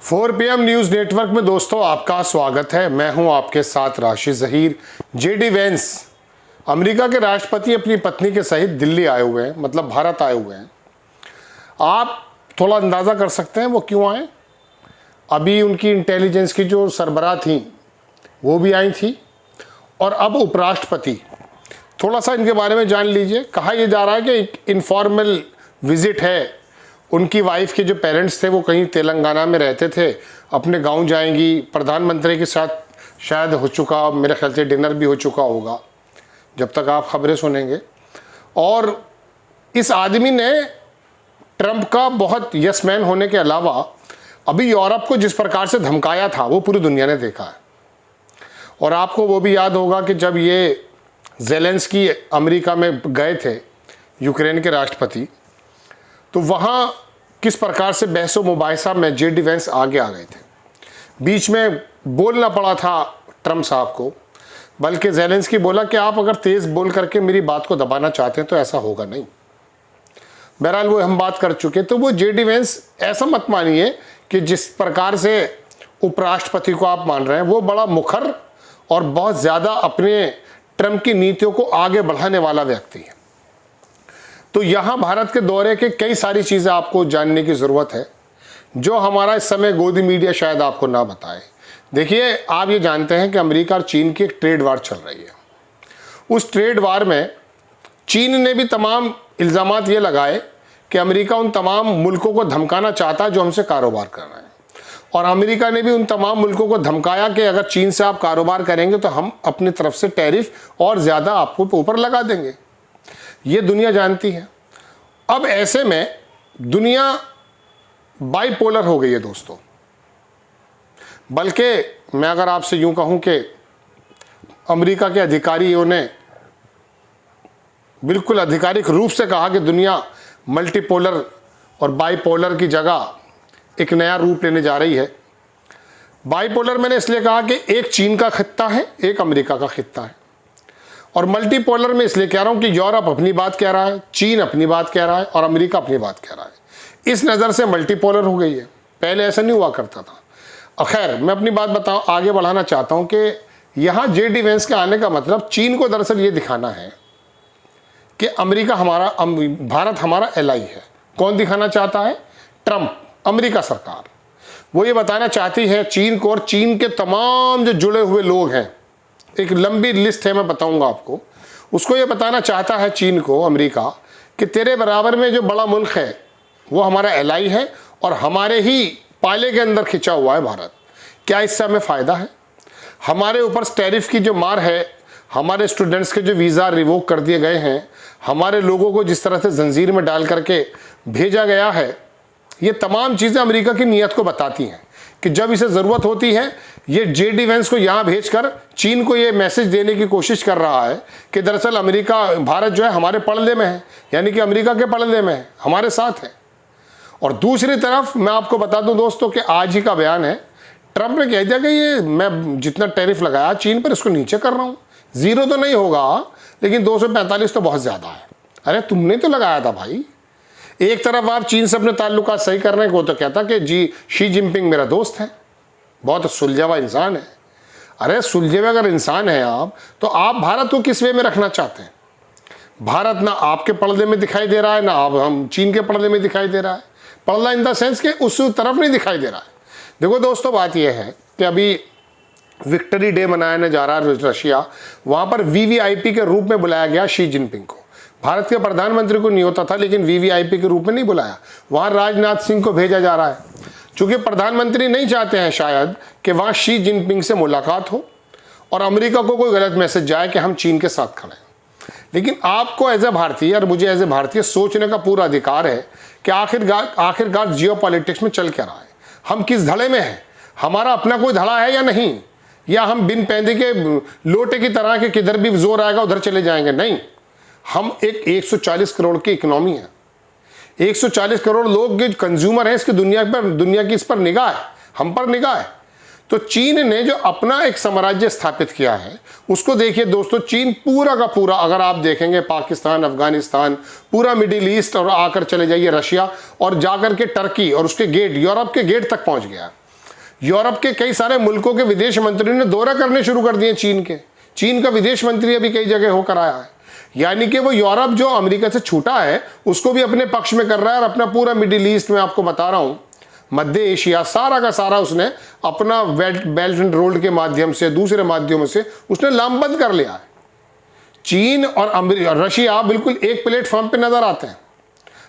4 PM news network में दोस्तों आपका स्वागत है। मैं हूं आपके साथ Rashid Zaheer. JD Vance America के राष्ट्रपति अपनी पत्नी के सहित दिल्ली आए हुए हैं, मतलब भारत आए हुए हैं। आप थोड़ा अंदाज़ा कर सकते हैं वो क्यों आए। अभी उनकी इंटेलिजेंस की जो सरबराह थी वो भी आई थी और अब उपराष्ट्रपति। थोड़ा सा इनके बारे में जान लीजिए। कहा यह जा रहा है कि इनफॉर्मल विजिट है। उनकी वाइफ के जो पेरेंट्स थे वो कहीं तेलंगाना में रहते थे, अपने गांव जाएंगी। प्रधानमंत्री के साथ शायद हो चुका, मेरे ख्याल से डिनर भी हो चुका होगा जब तक आप खबरें सुनेंगे। और इस आदमी ने ट्रंप का बहुत यस मैन होने के अलावा अभी यूरोप को जिस प्रकार से धमकाया था वो पूरी दुनिया ने देखा है। और आपको वो भी याद होगा कि जब ये ज़ेलेंस्की अमेरिका में गए थे, यूक्रेन के राष्ट्रपति, तो वहाँ किस प्रकार से बहसो मुबाहिसा में जेडी वेंस आगे आ गए थे। बीच में बोलना पड़ा था ट्रंप साहब को, बल्कि ज़ेलेंस्की बोला कि आप अगर तेज़ बोल करके मेरी बात को दबाना चाहते हैं तो ऐसा होगा नहीं। बहरहाल वो हम बात कर चुके। तो वो जेडी वेंस ऐसा मत मानिए कि जिस प्रकार से उपराष्ट्रपति को आप मान रहे हैं वो बड़ा मुखर और बहुत ज़्यादा अपने ट्रंप की नीतियों को आगे बढ़ाने वाला व्यक्ति है। तो यहाँ भारत के दौरे के कई सारी चीज़ें आपको जानने की ज़रूरत है जो हमारा इस समय गोदी मीडिया शायद आपको ना बताए। देखिए, आप ये जानते हैं कि अमेरिका और चीन की एक ट्रेड वार चल रही है। उस ट्रेड वार में चीन ने भी तमाम इल्ज़ामात ये लगाए कि अमेरिका उन तमाम मुल्कों को धमकाना चाहता है जो हमसे कारोबार कर रहे हैं, और अमेरिका ने भी उन तमाम मुल्कों को धमकाया कि अगर चीन से आप कारोबार करेंगे तो हम अपनी तरफ से टैरिफ और ज़्यादा आपको ऊपर लगा देंगे। ये दुनिया जानती है। अब ऐसे में दुनिया बाइपोलर हो गई है दोस्तों। बल्कि मैं अगर आपसे यूं कहूं कि अमेरिका के अधिकारियों ने बिल्कुल आधिकारिक रूप से कहा कि दुनिया मल्टीपोलर और बाइपोलर की जगह एक नया रूप लेने जा रही है। बाइपोलर मैंने इसलिए कहा कि एक चीन का खित्ता है, एक अमेरिका का खित्ता है। और मल्टीपोलर में इसलिए कह रहा हूं कि यूरोप अपनी बात कह रहा है, चीन अपनी बात कह रहा है और अमेरिका अपनी बात कह रहा है। इस नज़र से मल्टीपोलर हो गई है। पहले ऐसा नहीं हुआ करता था। खैर, मैं अपनी बात आगे बढ़ाना चाहता हूं कि यहाँ जेडी वेंस के आने का मतलब चीन को दरअसल ये दिखाना है कि भारत हमारा एलाई है। कौन दिखाना चाहता है? ट्रंप, अमेरिका सरकार। वो ये बताना चाहती है चीन को, और चीन के तमाम जो जुड़े हुए लोग हैं, एक लंबी लिस्ट है, मैं बताऊंगा आपको। उसको ये बताना चाहता है चीन को अमेरिका कि तेरे बराबर में जो बड़ा मुल्क है वो हमारा एलाई है और हमारे ही पाले के अंदर खिंचा हुआ है भारत। क्या इससे हमें फ़ायदा है? हमारे ऊपर टैरिफ की जो मार है, हमारे स्टूडेंट्स के जो वीज़ा रिवोक कर दिए गए हैं, हमारे लोगों को जिस तरह से जंजीर में डाल करके भेजा गया है, ये तमाम चीज़ें अमेरिका की नीयत को बताती हैं कि जब इसे ज़रूरत होती है ये जेडी वेंस को यहाँ भेजकर चीन को ये मैसेज देने की कोशिश कर रहा है कि दरअसल भारत जो है हमारे पर्दे में है, यानी कि अमेरिका के पर्दे में है, हमारे साथ है। और दूसरी तरफ मैं आपको बता दूं दोस्तों कि आज ही का बयान है, ट्रंप ने कह दिया कि ये मैं जितना टैरिफ लगाया चीन पर इसको नीचे कर रहा हूँ। 0 तो नहीं होगा, लेकिन 245 तो बहुत ज़्यादा है। अरे तुमने तो लगाया था भाई। एक तरफ आप चीन से अपने ताल्लुकात सही करने को तो कहता कि शी जिनपिंग मेरा दोस्त है, बहुत सुलझा हुआ इंसान है। अरे सुलझे हुए अगर इंसान है आप, तो आप भारत को किस वे में रखना चाहते हैं? भारत ना आपके पर्दे में दिखाई दे रहा है, ना हम चीन के पर्दे में दिखाई दे रहा है। पर्दा इन द सेंस के उस तरफ नहीं दिखाई दे रहा है। देखो दोस्तों, बात यह है कि अभी विक्ट्री डे मनाया जा रहा है रशिया, वहाँ पर वीवीआईपी के रूप में बुलाया गया शी जिनपिंग को। भारत के प्रधानमंत्री को नहीं होता था, लेकिन वीवीआईपी के रूप में नहीं बुलाया। वहाँ राजनाथ सिंह को भेजा जा रहा है, क्योंकि प्रधानमंत्री नहीं चाहते हैं शायद कि वहाँ शी जिनपिंग से मुलाकात हो और अमेरिका को कोई गलत मैसेज जाए कि हम चीन के साथ खड़े हैं। लेकिन आपको एज ए भारतीय और मुझे एज ए भारतीय सोचने का पूरा अधिकार है कि आखिरकार जियोपॉलिटिक्स में चल क्या रहा है, हम किस धड़े में हैं, हमारा अपना कोई धड़ा है या नहीं, या हम बिन पैंदे के लोटे की तरह के किधर भी जोर आएगा उधर चले जाएंगे। नहीं, हम एक 140 करोड़ की इकोनॉमी है, 140 करोड़ लोग जो कंज्यूमर हैं इसकी दुनिया की इस पर निगाह है, हम पर निगाह है। तो चीन ने जो अपना एक साम्राज्य स्थापित किया है उसको देखिए दोस्तों। चीन पूरा का पूरा, अगर आप देखेंगे पाकिस्तान, अफगानिस्तान, पूरा मिडिल ईस्ट और आकर चले जाइए रशिया और जाकर के टर्की और उसके गेट, यूरोप के गेट तक पहुंच गया। यूरोप के कई सारे मुल्कों के विदेश मंत्री ने दौरा करने शुरू कर दिए चीन के। चीन का विदेश मंत्री अभी कई जगह होकर आया है। यानी कि वो यूरोप जो अमेरिका से छूटा है उसको भी अपने पक्ष में कर रहा है और अपना पूरा मिडिल ईस्ट में आपको बता रहा हूं, मध्य एशिया सारा का सारा उसने अपना बेल्ट एंड रोड के माध्यम से, दूसरे माध्यमों से उसने लामबंद कर लिया है। चीन और रशिया बिल्कुल एक प्लेटफॉर्म पे नजर आते हैं।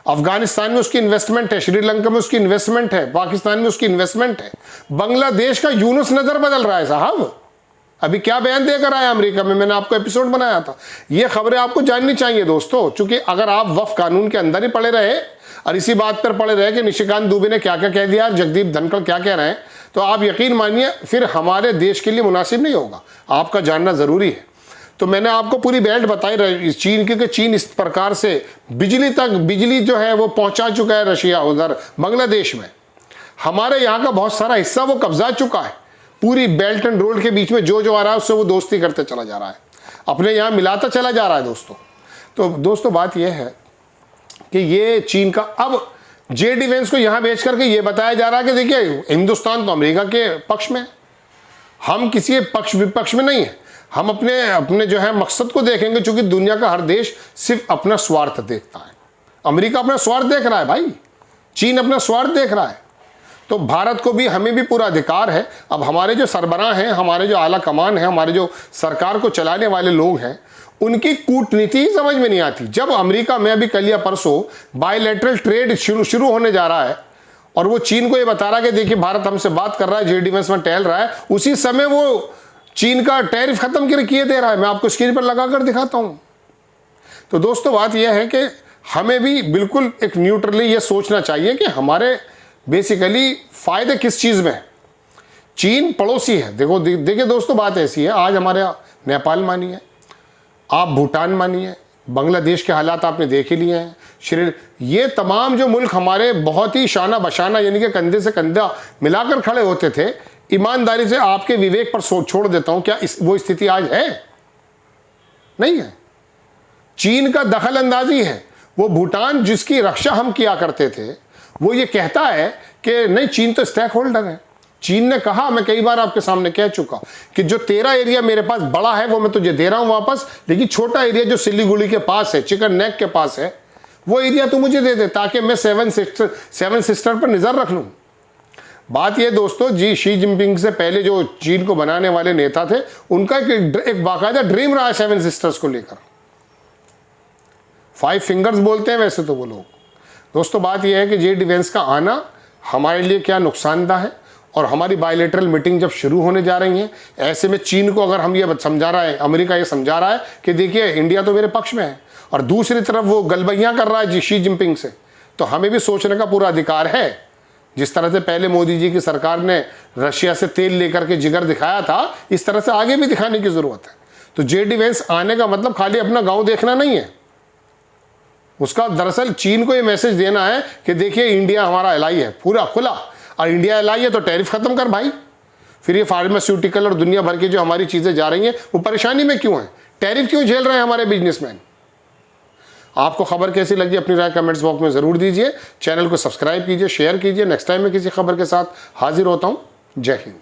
अफगानिस्तान में उसकी इन्वेस्टमेंट है, श्रीलंका में उसकी इन्वेस्टमेंट है, पाकिस्तान में उसकी इन्वेस्टमेंट है। बांग्लादेश का यूनुस नजर बदल रहा है साहब। अभी क्या बयान देकर आया अमेरिका में, मैंने आपको एपिसोड बनाया था। ये खबरें आपको जाननी चाहिए दोस्तों, क्योंकि अगर आप वफ कानून के अंदर ही पड़े रहे और इसी बात पर पड़े रहे कि निशिकांत दुबे ने क्या क्या कह दिया, जगदीप धनखड़ क्या कह रहे हैं, तो आप यकीन मानिए फिर हमारे देश के लिए मुनासिब नहीं होगा। आपका जानना जरूरी है। तो मैंने आपको पूरी बेल्ट बताई रही चीन की, कि चीन इस प्रकार से बिजली जो है वो पहुंचा चुका है रशिया उधर बांग्लादेश में। हमारे यहाँ का बहुत सारा हिस्सा वो कब्जा चुका है। पूरी बेल्ट एंड रोड के बीच में जो आ रहा है उससे वो दोस्ती करते चला जा रहा है, अपने यहाँ मिलाता चला जा रहा है दोस्तों। तो दोस्तों बात यह है कि ये चीन का अब जे डिफेंस को यहाँ बेच करके ये बताया जा रहा है कि देखिए हिंदुस्तान तो अमेरिका के पक्ष में, हम किसी पक्ष विपक्ष में नहीं है। हम अपने जो है मकसद को देखेंगे, चूंकि दुनिया का हर देश सिर्फ अपना स्वार्थ देखता है। अमेरिका अपना स्वार्थ देख रहा है भाई, चीन अपना स्वार्थ देख रहा है। तो भारत को भी, हमें भी पूरा अधिकार है। अब हमारे जो सरबराह हैं, हमारे जो आला कमान है, हमारे जो सरकार को चलाने वाले लोग हैं, उनकी कूटनीति ही समझ में नहीं आती। जब अमेरिका में अभी कल या परसों बायलैटरल ट्रेड शुरू होने जा रहा है और वो चीन को ये बता रहा है कि देखिए भारत हमसे बात कर रहा है, जे डिफेंस में टहल रहा है, उसी समय वो चीन का टैरिफ खत्म किए दे रहा है। मैं आपको स्क्रीन पर लगाकर दिखाता हूं। तो दोस्तों बात यह है कि हमें भी बिल्कुल एक न्यूट्रली ये सोचना चाहिए कि हमारे बेसिकली फायदे किस चीज में है। चीन पड़ोसी है। देखिए दोस्तों बात ऐसी है, आज हमारे नेपाल मानिए, आप भूटान मानिए, बांग्लादेश के हालात आपने देख ही लिए हैं। ये तमाम जो मुल्क हमारे बहुत ही शाना बशाना यानी कि कंधे से कंधा मिलाकर खड़े होते थे, ईमानदारी से आपके विवेक पर छोड़ देता हूं, क्या वो स्थिति आज है? नहीं है। चीन का दखल अंदाजी है। वो भूटान जिसकी रक्षा हम किया करते थे, वो ये कहता है कि नहीं, चीन तो स्टेक होल्डर है। चीन ने कहा, मैं कई बार आपके सामने कह चुका कि जो तेरा एरिया मेरे पास बड़ा है वो मैं तुझे दे रहा हूं वापस, लेकिन छोटा एरिया जो सिलीगुड़ी के पास है, चिकन नेक के पास है, वो एरिया तू मुझे दे दे ताकि मैं सेवन सिस्टर पर नजर रख लूं। बात यह दोस्तों, शी जिनपिंग से पहले जो चीन को बनाने वाले नेता थे, उनका एक बाकायदा ड्रीम रहा है सेवन सिस्टर्स को लेकर। 5 फिंगर्स बोलते हैं वैसे तो वो लोग। दोस्तों बात यह है कि जे डिफेंस का आना हमारे लिए क्या नुकसानदा है, और हमारी बायलैटरल मीटिंग जब शुरू होने जा रही है, ऐसे में चीन को अगर हम ये समझा रहा है, अमेरिका ये समझा रहा है कि देखिए इंडिया तो मेरे पक्ष में है, और दूसरी तरफ वो गलबैयां कर रहा है शी जिनपिंग से, तो हमें भी सोचने का पूरा अधिकार है। जिस तरह से पहले मोदी जी की सरकार ने रशिया से तेल लेकर के जिगर दिखाया था, इस तरह से आगे भी दिखाने की जरूरत है। तो जे डिफेंस आने का मतलब खाली अपना गांव देखना नहीं है, उसका दरअसल चीन को ये मैसेज देना है कि देखिए इंडिया हमारा एलाई है पूरा खुला, और इंडिया एलाई है तो टैरिफ खत्म कर भाई। फिर ये फार्मास्यूटिकल और दुनिया भर की जो हमारी चीजें जा रही हैं वो परेशानी में क्यों है, टैरिफ क्यों झेल रहे हैं हमारे बिजनेसमैन। आपको खबर कैसी लगी अपनी राय कमेंट्स बॉक्स में जरूर दीजिए। चैनल को सब्सक्राइब कीजिए, शेयर कीजिए। नेक्स्ट टाइम मैं किसी खबर के साथ हाजिर होता हूं। जय हिंद।